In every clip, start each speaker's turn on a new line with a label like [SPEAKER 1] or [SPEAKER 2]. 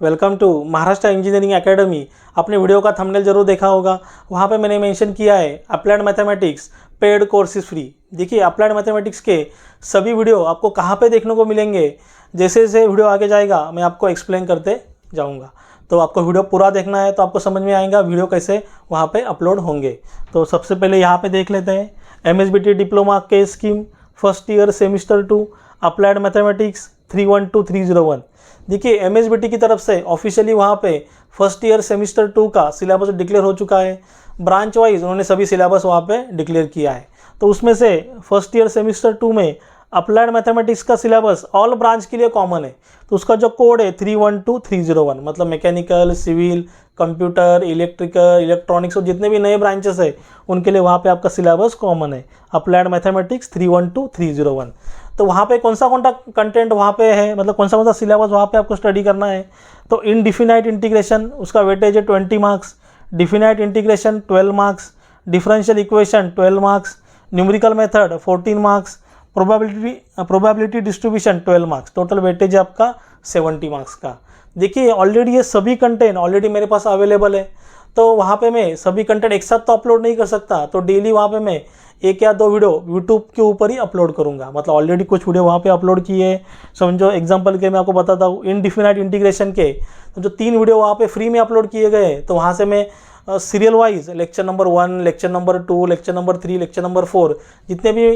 [SPEAKER 1] Welcome to Maharashtra engineering academy. आपने video का thumbnail जरूर देखा होगा, वहाँ पे मैंने मेंशन किया है applied mathematics paid courses free. देखिए अप्लाइड मैथमेटिक्स के सभी वीडियो आपको कहाँ पे देखने को मिलेंगे, जैसे जैसे वीडियो आगे जाएगा मैं आपको एक्सप्लेन करते जाऊँगा। तो आपको वीडियो पूरा देखना है तो आपको समझ में आएगा वीडियो कैसे वहाँ पे अपलोड होंगे। तो सबसे पहले यहाँ पे देख लेते हैं MSBT डिप्लोमा के scheme first year semester 2 applied mathematics 312-301। देखिए MSBT की तरफ से ऑफिशियली वहाँ पे फर्स्ट ईयर सेमिस्टर 2 का सिलेबस डिक्लेयर हो चुका है। ब्रांच वाइज उन्होंने सभी सिलेबस वहाँ पे डिक्लेयर किया है। तो उसमें से फर्स्ट ईयर सेमिस्टर 2 में अप्लाइड मैथमेटिक्स का सिलेबस ऑल ब्रांच के लिए कॉमन है। तो उसका जो कोड है 312-301, मतलब mechanical, civil, computer, electrical, electronics और जितने भी नए ब्रांचेस है उनके लिए वहाँ पे आपका सिलेबस कॉमन है, अप्लाइड मैथमेटिक्स 312-301। तो वहाँ पे कौन सा कंटेंट वहाँ पे है, मतलब कौन सा सिलेबस वहाँ पे आपको स्टडी करना है। तो इनडिफिनाइट इंटीग्रेशन उसका वेटेज है 20 marks, definite integration 12 marks, differential equation 12 marks, numerical method 14 marks, probability distribution 12 marks. Total weightage है आपका 70 मार्क्स का। देखिए ऑलरेडी ये सभी कंटेंट ऑलरेडी मेरे पास अवेलेबल है, तो वहाँ पे मैं सभी कंटेंट एक साथ तो अपलोड नहीं कर सकता। तो डेली वहाँ पे मैं 1 या 2 वीडियो यूट्यूब के ऊपर ही अपलोड करूँगा। मतलब ऑलरेडी कुछ वीडियो वहाँ पे अपलोड किए, समझो एग्जांपल के मैं आपको बताता हूँ इनडिफिनाइट इंटीग्रेशन के तो जो 3 वीडियो वहाँ पे फ्री में अपलोड किए गए, तो वहाँ से मैं serial wise lecture number 1, lecture number 2, lecture number 3, lecture number 4 जितने भी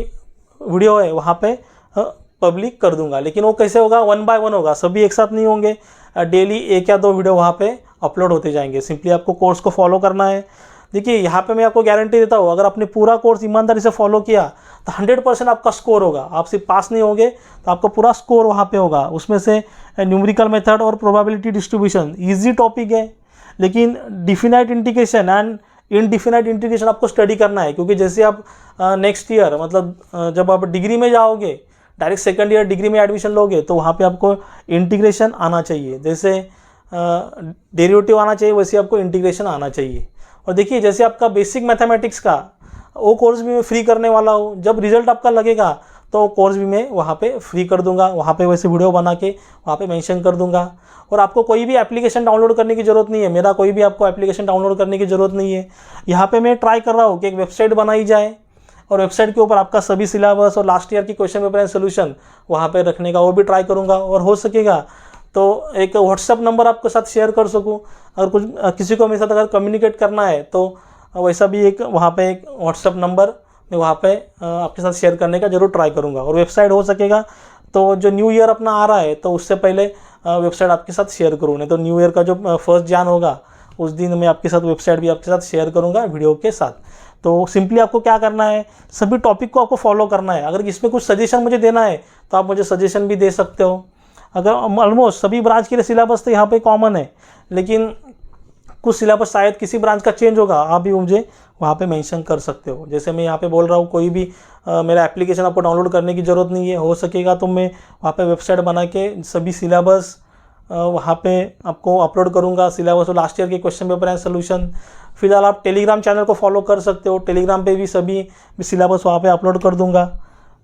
[SPEAKER 1] वीडियो है वहाँ पे पब्लिक कर दूंगा। लेकिन वो कैसे होगा, 1 बाय 1 होगा, सभी एक साथ नहीं होंगे। डेली 1 या 2 वीडियो वहाँ पे अपलोड होते जाएंगे। सिंपली आपको कोर्स को फॉलो करना है। देखिए यहाँ पे मैं आपको गारंटी देता हूँ, अगर आपने पूरा कोर्स ईमानदारी से फॉलो किया तो 100% आपका स्कोर होगा। आप सिर्फ पास नहीं होंगे तो आपका पूरा स्कोर वहाँ पे होगा। उसमें से न्यूमेरिकल मेथड और प्रोबेबिलिटी डिस्ट्रीब्यूशन ईजी टॉपिक है, लेकिन डिफिनाइट इंटीग्रेशन एंड इनडिफिनाइट इंटीग्रेशन आपको स्टडी करना है। क्योंकि जैसे आप नेक्स्ट ईयर मतलब जब आप डिग्री में जाओगे, डायरेक्ट सेकंड ईयर डिग्री में एडमिशन लोगे, तो वहाँ पे आपको इंटीग्रेशन आना चाहिए। जैसे डेरिवेटिव आना चाहिए वैसे आपको इंटीग्रेशन आना चाहिए। और देखिए जैसे आपका बेसिक मैथमेटिक्स का वो कोर्स भी मैं फ्री करने वाला हूँ। जब रिजल्ट आपका लगेगा तो कोर्स भी मैं वहाँ पे फ्री कर दूंगा। वहाँ पे वैसे वीडियो बना के वहाँ पे मेंशन कर दूंगा। और आपको कोई भी एप्लीकेशन डाउनलोड करने की ज़रूरत नहीं है, मेरा कोई भी आपको एप्लीकेशन डाउनलोड करने की ज़रूरत नहीं है। यहाँ पे मैं ट्राई कर रहा हूँ कि एक वेबसाइट बनाई जाए और वेबसाइट के ऊपर आपका सभी सिलेबस और लास्ट ईयर की क्वेश्चन पेपर एंड सोल्यूशन वहाँ पे रखने का, वो भी ट्राई करूँगा। और हो सकेगा तो एक व्हाट्सएप नंबर आपके साथ शेयर कर सकूँ, अगर कुछ किसी को मेरे साथ अगर कम्युनिकेट करना है तो वैसा भी एक वहाँ पे एक व्हाट्सएप नंबर मैं वहाँ पे आपके साथ शेयर करने का जरूर ट्राई करूँगा। और वेबसाइट हो सकेगा तो जो न्यू ईयर अपना आ रहा है तो उससे पहले वेबसाइट आपके साथ शेयर करूँ, नहीं तो न्यू ईयर का जो 1 जान होगा उस दिन मैं आपके साथ वेबसाइट भी आपके साथ शेयर करूँगा वीडियो के साथ। तो सिंपली आपको क्या करना है, सभी टॉपिक को आपको फॉलो करना है। अगर इसमें कुछ सजेशन मुझे देना है तो आप मुझे सजेशन भी दे सकते हो। अगर ऑलमोस्ट सभी ब्रांच के लिए सिलेबस तो यहाँ पे कॉमन है, लेकिन कुछ सिलेबस शायद किसी ब्रांच का चेंज होगा, आप भी मुझे वहाँ पे मेंशन कर सकते हो। जैसे मैं यहाँ पे बोल रहा हूँ, कोई भी मेरा एप्लीकेशन आपको डाउनलोड करने की ज़रूरत नहीं है। हो सकेगा तो मैं वहाँ पे वेबसाइट बना के सभी सिलेबस वहाँ पे आपको अपलोड करूँगा, सिलेबस और लास्ट ईयर के क्वेश्चन पेपर एंड सोल्यूशन। फिलहाल आप टेलीग्राम चैनल को फॉलो कर सकते हो, टेलीग्राम पे भी सभी सिलेबस वहाँ पे अपलोड कर दूँगा।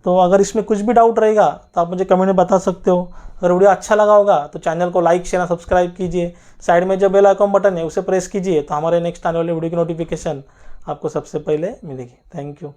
[SPEAKER 1] तो अगर इसमें कुछ भी डाउट रहेगा तो आप मुझे कमेंट में बता सकते हो। अगर वीडियो अच्छा लगा होगा तो चैनल को लाइक, शेयर, सब्सक्राइब कीजिए। साइड में जो बेल आइकन बटन है उसे प्रेस कीजिए तो हमारे नेक्स्ट आने वाले वीडियो की नोटिफिकेशन आपको सबसे पहले मिलेगी। Thank you.